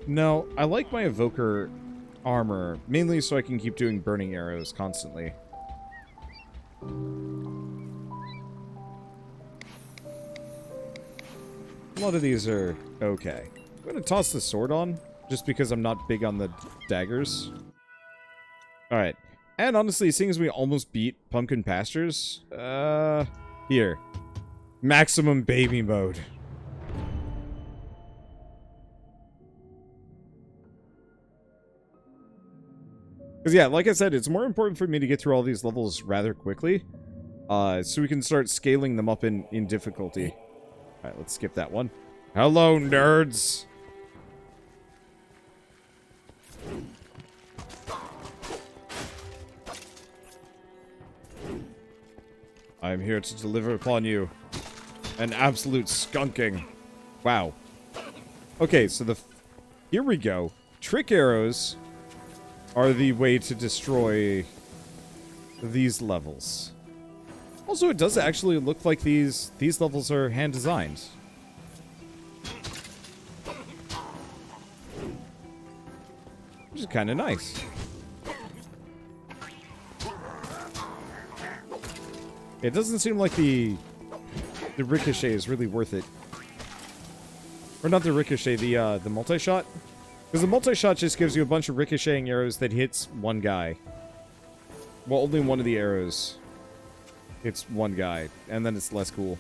No, I like my evoker armor, mainly so I can keep doing burning arrows constantly. A lot of these are okay. I'm going to toss the sword on, just because I'm not big on the daggers. Alright. And honestly, seeing as we almost beat Pumpkin Pastures, here. Maximum baby mode. Because yeah, like I said, it's more important for me to get through all these levels rather quickly, so we can start scaling them up in difficulty. Alright, let's skip that one. Hello, nerds! I am here to deliver upon you an absolute skunking. Wow. Okay, so here we go. Trick arrows are the way to destroy these levels. Also, it does actually look like these levels are hand-designed. Which is kind of nice. It doesn't seem like the ricochet is really worth it. Or not the ricochet, the multi-shot. Because the multi-shot just gives you a bunch of ricocheting arrows that hits one guy. Well, only one of the arrows hits one guy, and then it's less cool.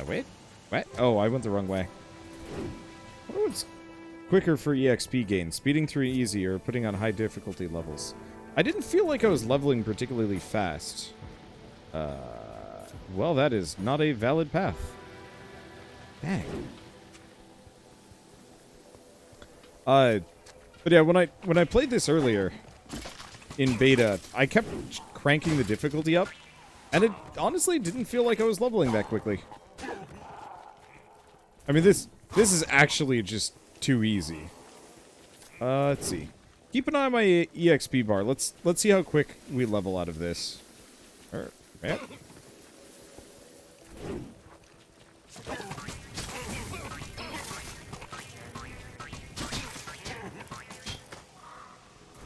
Wait? What? Oh, I went the wrong way. I wonder what's quicker for EXP gain, speeding through easy or putting on high difficulty levels. I didn't feel like I was leveling particularly fast. Well, that is not a valid path. Dang. But yeah, when I played this earlier in beta, I kept cranking the difficulty up, and it honestly didn't feel like I was leveling that quickly. I mean, this is actually just too easy. Let's see. Keep an eye on my EXP bar. Let's see how quick we level out of this. Yep.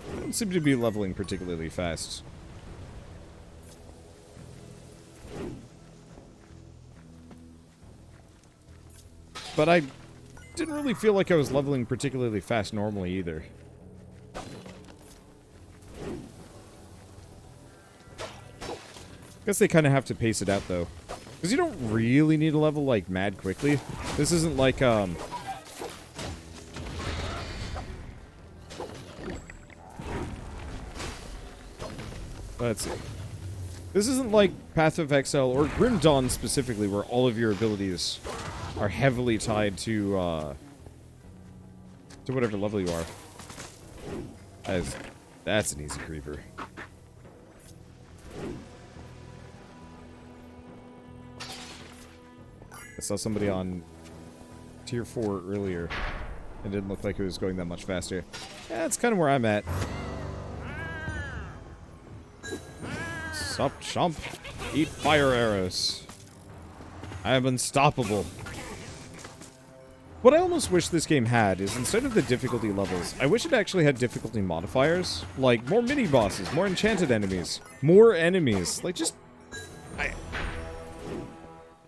I don't seem to be leveling particularly fast. But I didn't really feel like I was leveling particularly fast normally either. Guess they kind of have to pace it out though. Because you don't really need to level like mad quickly. This isn't like let's see. This isn't like Path of Exile or Grim Dawn specifically, where all of your abilities are heavily tied to whatever level you are. That's an easy creeper. I saw somebody on tier 4 earlier. It didn't look like it was going that much faster. Yeah, that's kind of where I'm at. Sup, chomp. Eat fire arrows. I am unstoppable. What I almost wish this game had is, instead of the difficulty levels, I wish it actually had difficulty modifiers. Like, more mini-bosses, more enchanted enemies, more enemies. Like, just...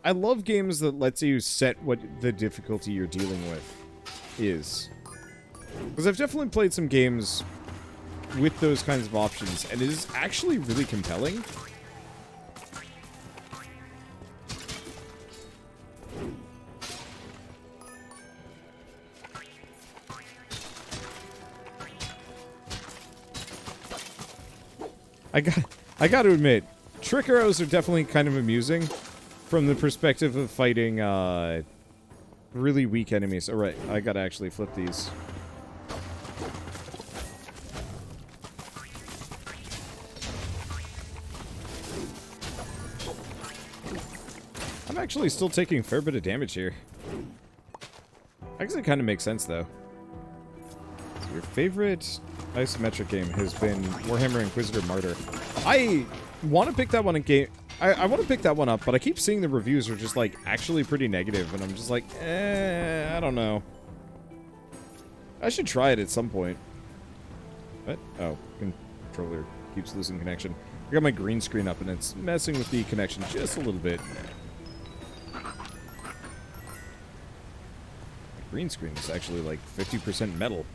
I love games that lets you set what the difficulty you're dealing with is. Because I've definitely played some games with those kinds of options, and it is actually really compelling. I got to admit, trick arrows are definitely kind of amusing from the perspective of fighting really weak enemies. Alright, I gotta actually flip these. I'm actually still taking a fair bit of damage here. I guess it kind of makes sense, though. So your favorite isometric game has been Warhammer Inquisitor Martyr. I want to pick that one I want to pick that one up, but I keep seeing the reviews are just, like, actually pretty negative, and I'm just like, I don't know. I should try it at some point. What? Oh, controller keeps losing connection. I got my green screen up and it's messing with the connection just a little bit. Green screen is actually like 50% metal.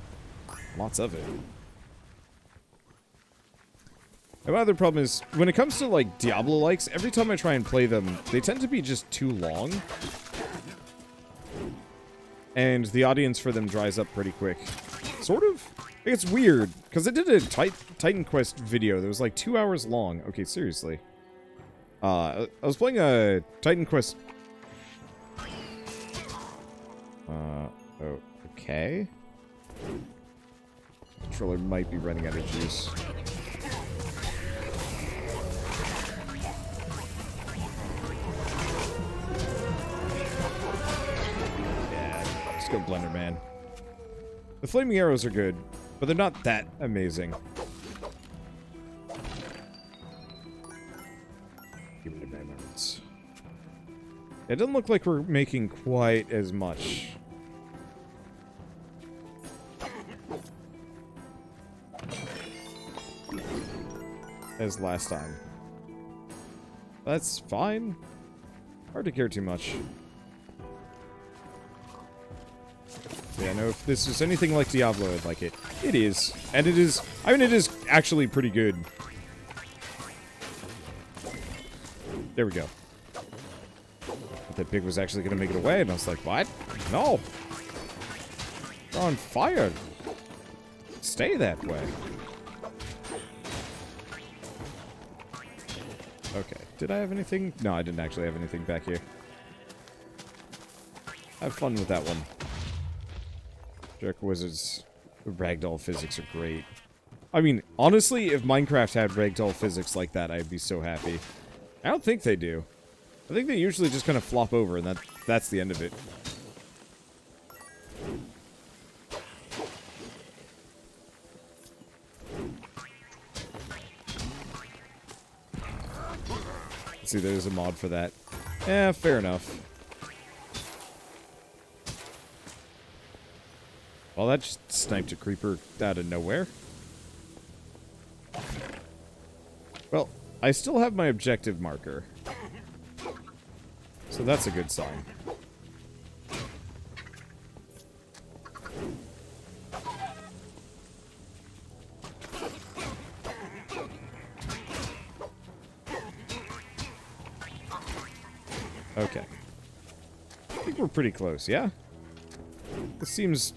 Lots of it. And my other problem is, when it comes to like Diablo-likes, every time I try and play them, they tend to be just too long. And the audience for them dries up pretty quick. Sort of. It's weird, because I did a Titan Quest video that was like 2 hours long. Okay, seriously. I was playing a Titan Quest... okay. Controller might be running out of juice. Yeah, let's go Blender Man. The flaming arrows are good, but they're not that amazing. Give me the memories. It doesn't look like we're making quite as much. As last time. That's fine. Hard to care too much. Yeah, no, if this is anything like Diablo, I'd like it. It is. And it is... I mean, it is actually pretty good. There we go. That pig was actually going to make it away, and I was like, what? No! You're on fire! Stay that way. Okay. Did I have anything? No, I didn't actually have anything back here. Have fun with that one. Jerk Wizards ragdoll physics are great. I mean, honestly, if Minecraft had ragdoll physics like that, I'd be so happy. I don't think they do. I think they usually just kind of flop over, and that's the end of it. See, there's a mod for that. Yeah, fair enough. Well, that just sniped a creeper out of nowhere. Well, I still have my objective marker. So that's a good sign. Okay. I think we're pretty close, yeah? This seems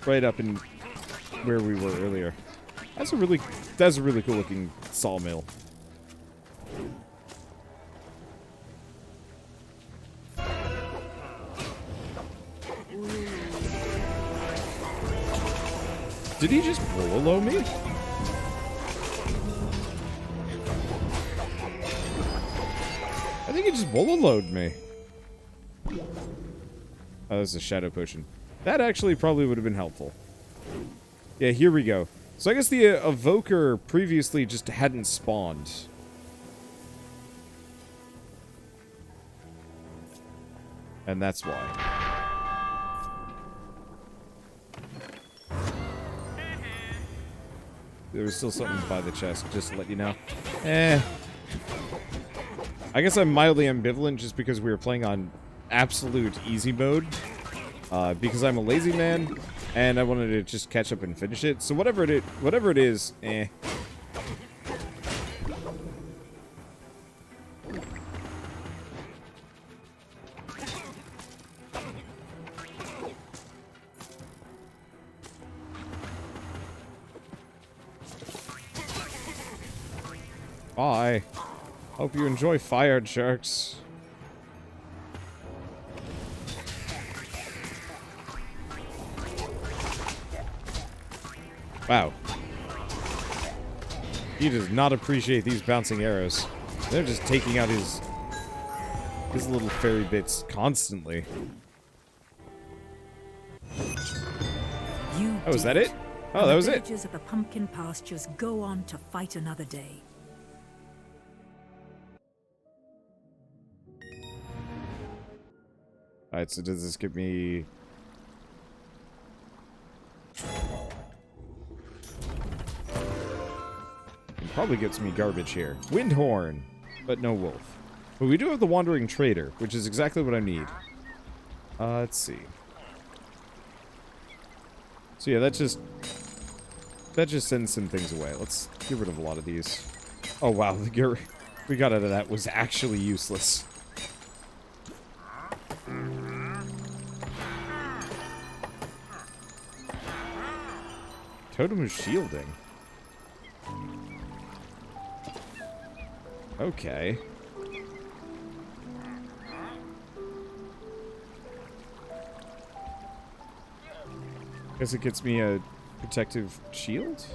right up in where we were earlier. That's a really cool looking sawmill. Did he just Wololo me? I think he just Wololo'd me. Oh, this is a shadow potion. That actually probably would have been helpful. Yeah, here we go. So I guess the evoker previously just hadn't spawned. And that's why. There was still something by the chest, just to let you know. I guess I'm mildly ambivalent just because we were playing on absolute easy mode. Because I'm a lazy man, and I wanted to just catch up and finish it. So whatever it is, eh. Bye. Hope you enjoy fire, jerks. Wow. He does not appreciate these bouncing arrows. They're just taking out his little fairy bits constantly. Oh, is that it? Oh, that was it. The villagers of the pumpkin pastures go on to fight another day. Alright, so does this give me... probably gets me garbage here. Windhorn, but no wolf. But we do have the Wandering Trader, which is exactly what I need. Let's see. So yeah, that just sends some things away. Let's get rid of a lot of these. Oh wow, the gear we got out of that was actually useless. Totem of shielding. Okay. Guess it gets me a protective shield?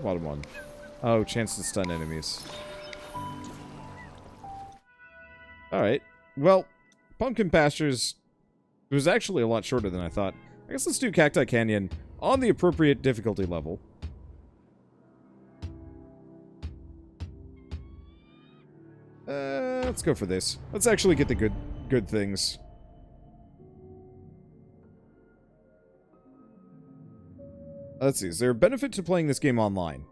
Bottom one. Oh, chance to stun enemies. Alright. Well, Pumpkin Pastures was actually a lot shorter than I thought. I guess let's do Cacti Canyon on the appropriate difficulty level. Let's go for this. Let's actually get the good things. Let's see, is there a benefit to playing this game online?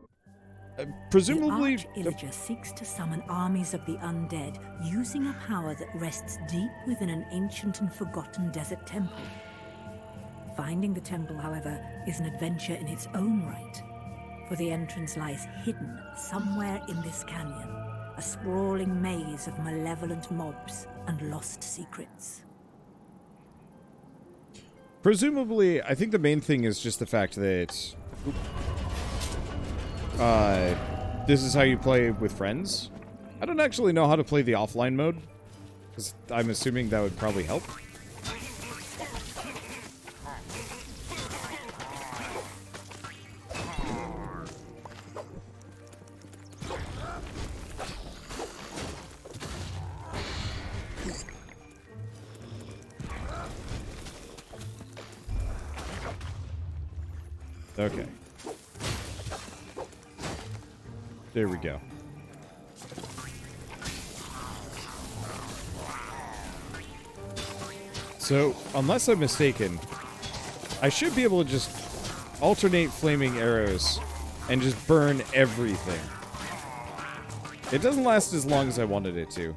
Presumably... The Arch-Illager seeks to summon armies of the undead, using a power that rests deep within an ancient and forgotten desert temple. Finding the temple, however, is an adventure in its own right, for the entrance lies hidden somewhere in this canyon, a sprawling maze of malevolent mobs and lost secrets. Presumably, I think the main thing is just the fact that this is how you play with friends. I don't actually know how to play the offline mode, because I'm assuming that would probably help. Okay. There we go. So, unless I'm mistaken, I should be able to just alternate flaming arrows and just burn everything. It doesn't last as long as I wanted it to.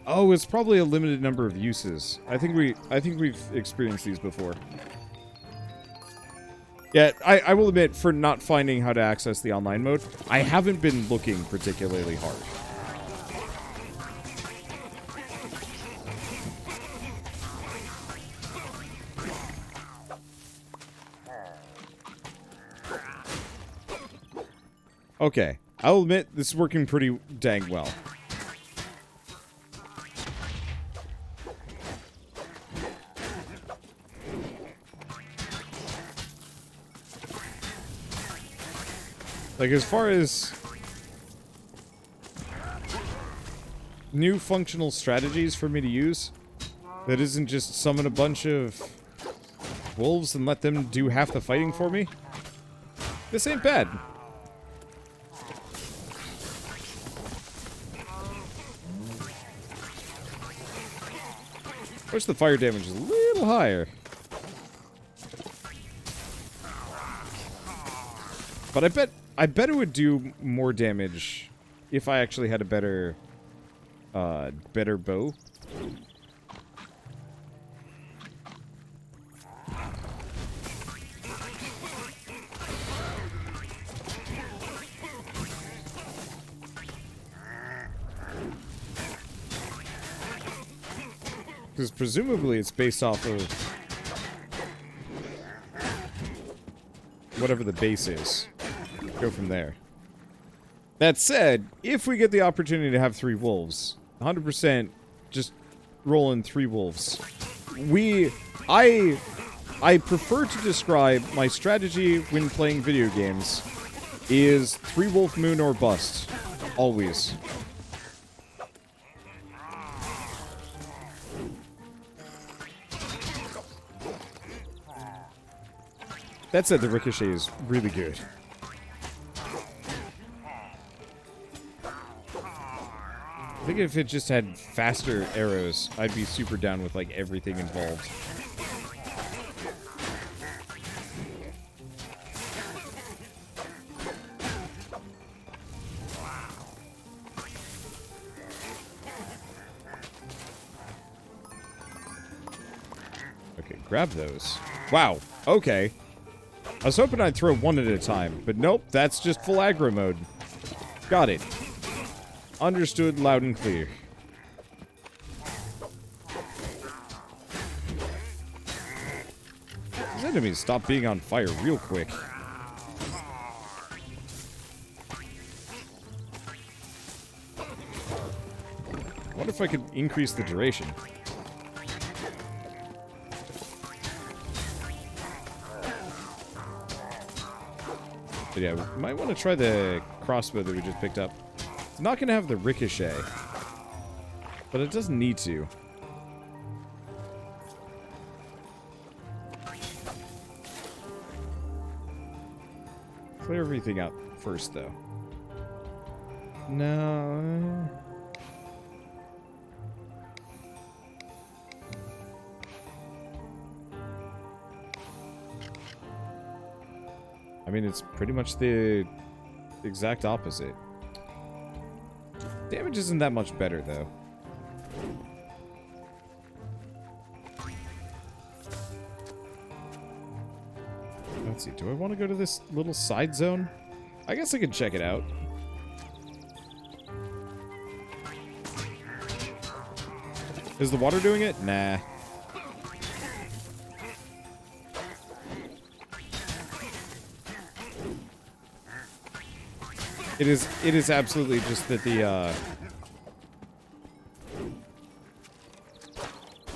Oh, it's probably a limited number of uses. I think we've experienced these before. Yeah, I will admit, for not finding how to access the online mode, I haven't been looking particularly hard. Okay, I'll admit, this is working pretty dang well. Like, as far as new functional strategies for me to use, that isn't just summon a bunch of wolves and let them do half the fighting for me, this ain't bad. Wish the fire damage is a little higher. But I bet it would do more damage if I actually had a better bow. Because presumably it's based off of whatever the base is. Go from there. That said, if we get the opportunity to have 3 wolves, 100% just roll in 3 wolves. I prefer to describe my strategy when playing video games is 3 wolf moon or bust. Always. That said, the ricochet is really good. I think if it just had faster arrows, I'd be super down with, like, everything involved. grab those. Wow. Okay. I was hoping I'd throw one at a time, but nope, that's just full aggro mode. Got it. Understood loud and clear. These enemies stop being on fire real quick. What if I could increase the duration? But yeah, we might want to try the crossbow that we just picked up. It's not going to have the ricochet, but it doesn't need to. Clear everything out first, though. No. I mean, it's pretty much the exact opposite. Damage isn't that much better, though. Let's see, do I want to go to this little side zone? I guess I can check it out. Is the water doing it? Nah. It is absolutely just that the,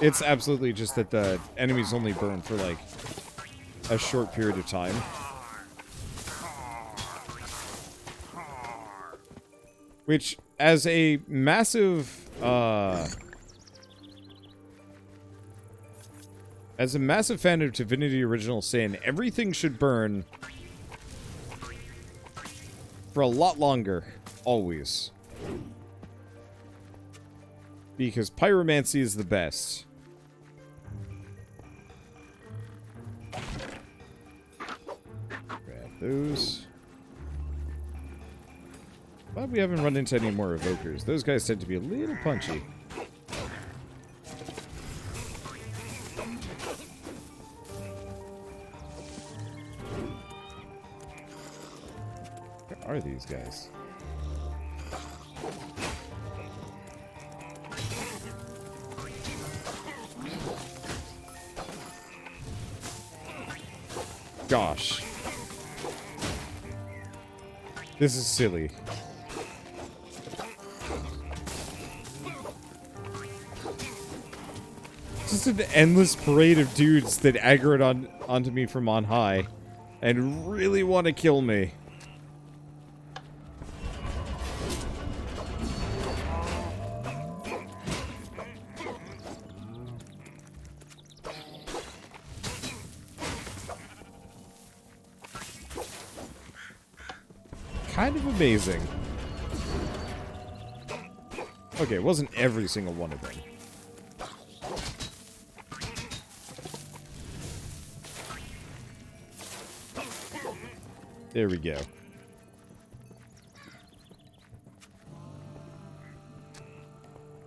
it's absolutely just that the enemies only burn for, like, a short period of time. Which, as a massive fan of Divinity Original Sin, everything should burn for a lot longer, always. Because pyromancy is the best. Grab those. Glad we haven't run into any more evokers. Those guys tend to be a little punchy. Where are these guys? Gosh. This is silly. Just an endless parade of dudes that aggroed onto me from on high and really want to kill me. Kind of amazing. Okay, it wasn't every single one of them. There we go.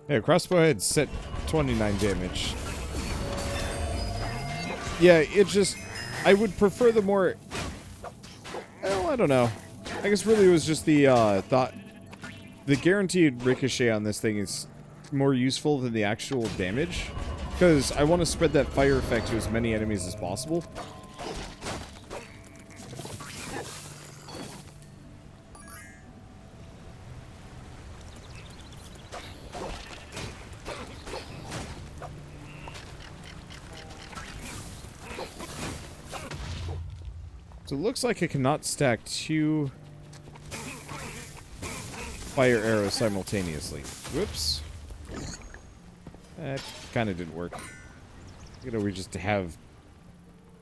Yeah, crossbow head set 29 damage. Yeah, it just... I would prefer the more... Well, I don't know. I guess really it was just the thought... The guaranteed ricochet on this thing is more useful than the actual damage. Because I want to spread that fire effect to as many enemies as possible. So it looks like I cannot stack two fire arrows simultaneously. Whoops. That kind of didn't work. You know, we just have...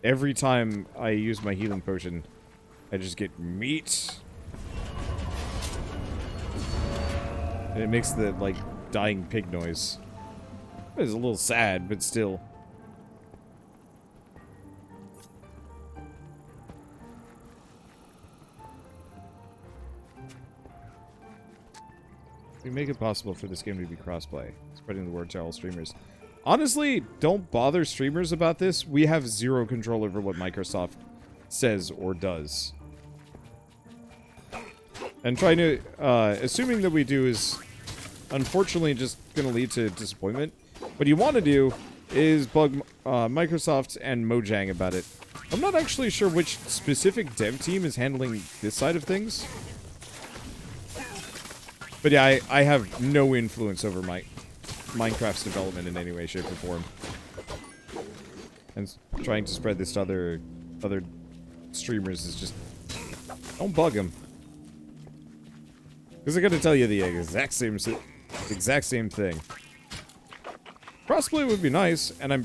Every time I use my healing potion, I just get meat. And it makes the, like, dying pig noise. It's a little sad, but still... We make it possible for this game to be crossplay, spreading the word to all streamers. Honestly, don't bother streamers about this. We have zero control over what Microsoft says or does. And trying to, assuming that we do is, unfortunately, just going to lead to disappointment. What you want to do is bug Microsoft and Mojang about it. I'm not actually sure which specific dev team is handling this side of things. But yeah, I have no influence over Minecraft's development in any way, shape, or form. And trying to spread this to other streamers is just... Don't bug them. Because I gotta tell you the exact same thing. Crossplay would be nice, and I'm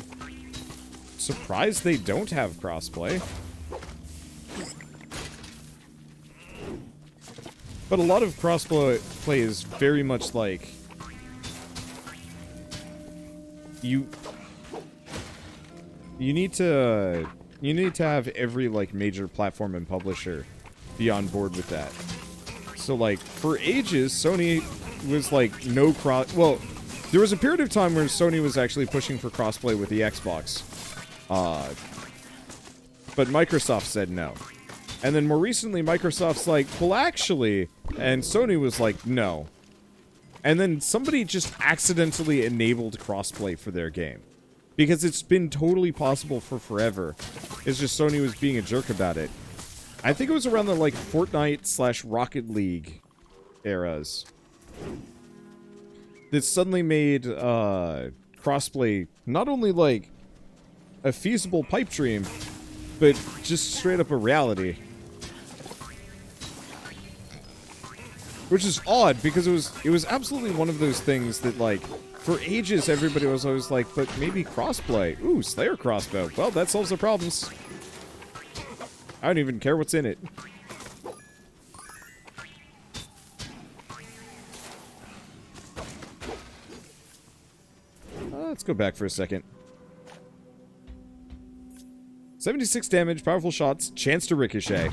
surprised they don't have crossplay. But a lot of crossplay is very much like you need to have every like major platform and publisher be on board with that. So like for ages Sony was like no well, there was a period of time where Sony was actually pushing for crossplay with the Xbox. But Microsoft said no. And then more recently Microsoft's like, well actually, and Sony was like, no. And then somebody just accidentally enabled crossplay for their game. Because it's been totally possible for forever. It's just Sony was being a jerk about it. I think it was around the, like, Fortnite/Rocket League eras that suddenly made, crossplay not only, like, a feasible pipe dream, but just straight up a reality. Which is odd, because it was absolutely one of those things that, like, for ages everybody was always like, but maybe crossplay. Ooh, Slayer crossbow. Well, that solves the problems. I don't even care what's in it. Let's go back for a second. 76 damage, powerful shots, chance to ricochet.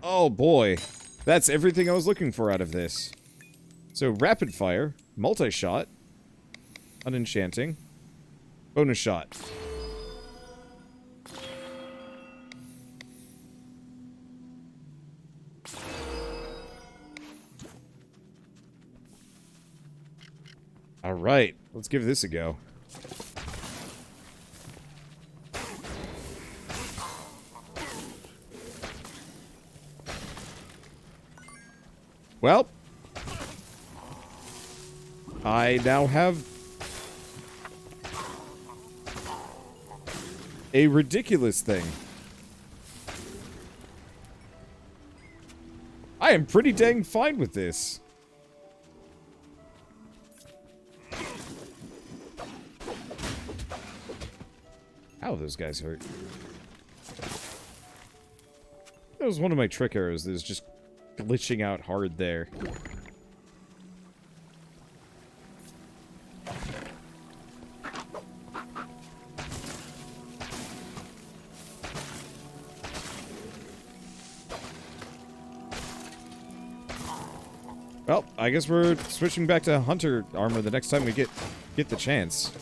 Oh boy. That's everything I was looking for out of this. So, rapid fire, multi-shot, unenchanting, bonus shot. Alright, let's give this a go. Well, I now have a ridiculous thing. I am pretty dang fine with this. Ow, those guys hurt. That was one of my trick arrows that was just glitching out hard there. Well, I guess we're switching back to hunter armor the next time we get the chance.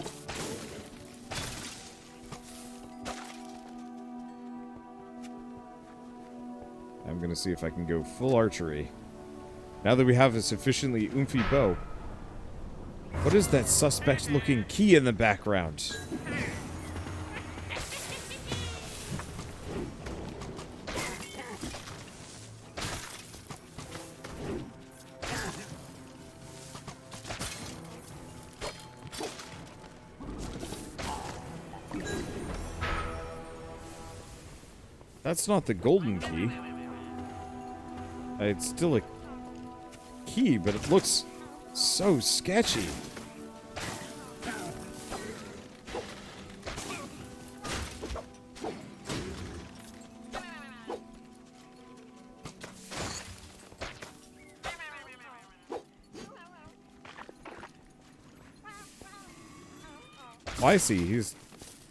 I'm gonna see if I can go full archery. Now that we have a sufficiently oomphy bow. What is that suspect-looking key in the background? That's not the golden key. It's still a key, but it looks so sketchy. Oh, I see. He's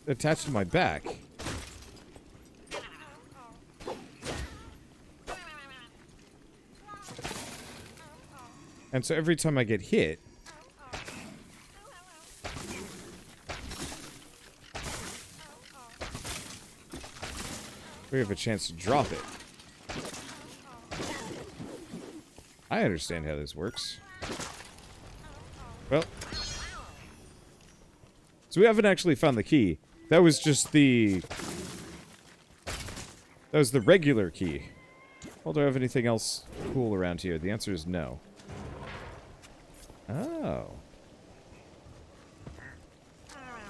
attached to my back. And so every time I get hit, We have a chance to drop it. I understand how this works. Well. So we haven't actually found the key. That was just the... That was the regular key. Well, do I have anything else cool around here? The answer is no. Oh.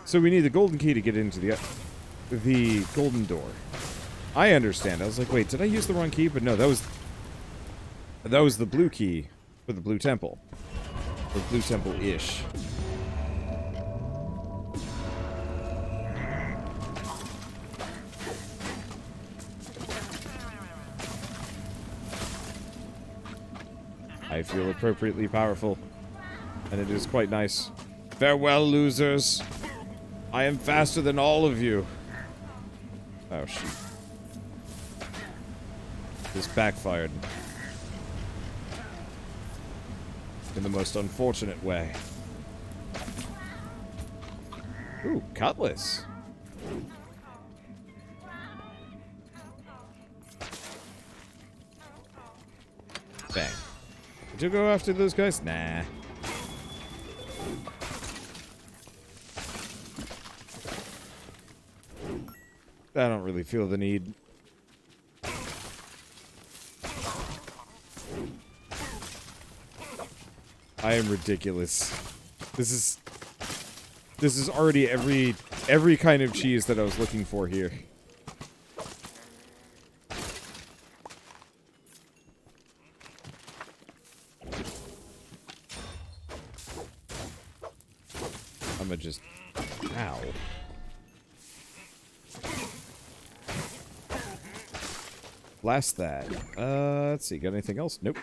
So we need the golden key to get into the golden door. I understand. I was like, wait, did I use the wrong key? But no, that was the blue key for the blue temple. Or blue temple-ish. I feel appropriately powerful, and it is quite nice. Farewell, losers. I am faster than all of you. Oh, shoot. This backfired. In the most unfortunate way. Ooh, cutlass. Bang. Did you go after those guys? Nah. I don't really feel the need. I am ridiculous. This is already every kind of cheese that I was looking for here. I'm gonna just... Ow. Blast that. Let's see. Got anything else? Nope.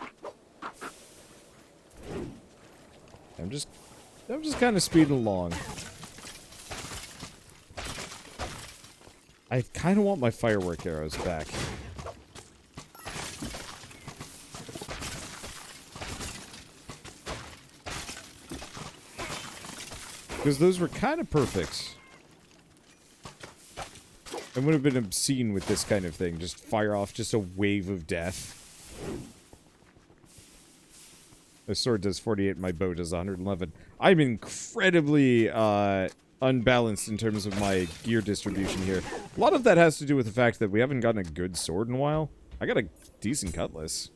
I'm just kind of speeding along. I kind of want my firework arrows back. Because those were kind of perfect. It would have been obscene with this kind of thing. Just fire off just a wave of death. My sword does 48, my bow does 111. I'm incredibly unbalanced in terms of my gear distribution here. A lot of that has to do with the fact that we haven't gotten a good sword in a while. I got a decent cutlass.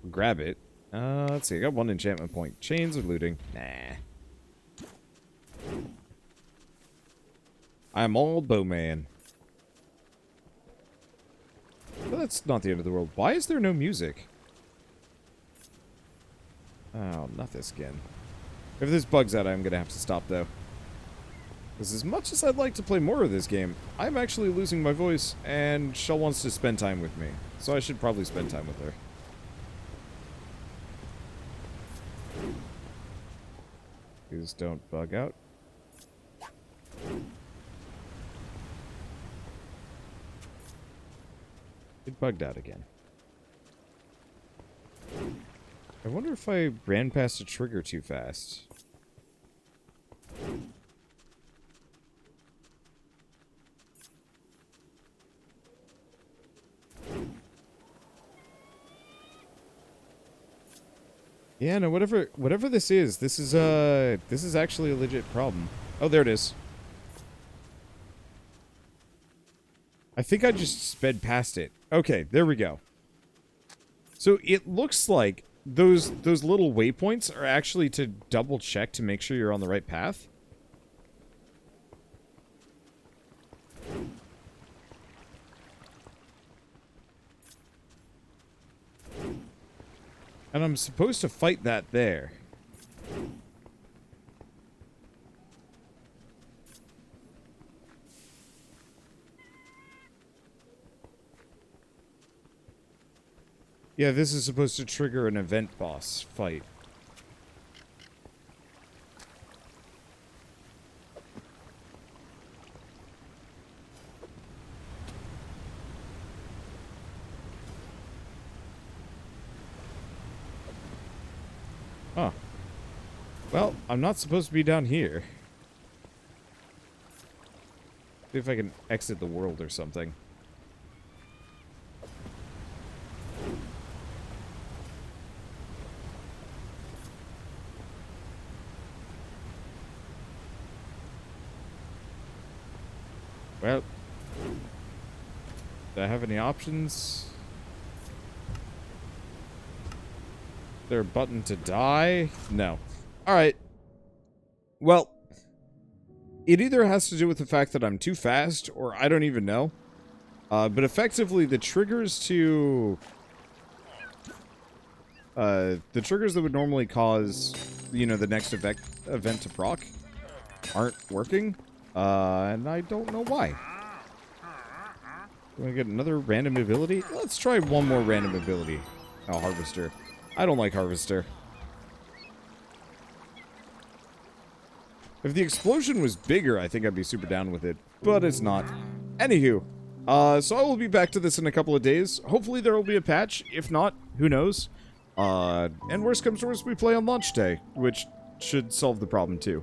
I'll grab it. Let's see, I got one enchantment point. Chains or looting? Nah. I'm all bowman. But that's not the end of the world. Why is there no music? Oh, not this again. If this bugs out, I'm going to have to stop, though. Because as much as I'd like to play more of this game, I'm actually losing my voice, and Shell wants to spend time with me. So I should probably spend time with her. Please don't bug out. It bugged out again. I wonder if I ran past a trigger too fast. Yeah, no, whatever this is actually a legit problem. Oh, there it is. I think I just sped past it. Okay, there we go. So it looks like those little waypoints are actually to double check to make sure you're on the right path. And I'm supposed to fight that there. Yeah, this is supposed to trigger an event boss fight. Huh. Well, I'm not supposed to be down here. See if I can exit the world or something. Well, do I have any options? Is there a button to die? No. Alright. Well, it either has to do with the fact that I'm too fast, or I don't even know. But effectively, the triggers to... the triggers that would normally cause, you know, the next event to proc aren't working. And I don't know why. Want to get another random ability? Let's try one more random ability. Oh, Harvester. I don't like Harvester. If the explosion was bigger, I think I'd be super down with it. But it's not. Anywho. So I will be back to this in a couple of days. Hopefully there will be a patch. If not, who knows? And worst comes to worst, we play on launch day, which should solve the problem too.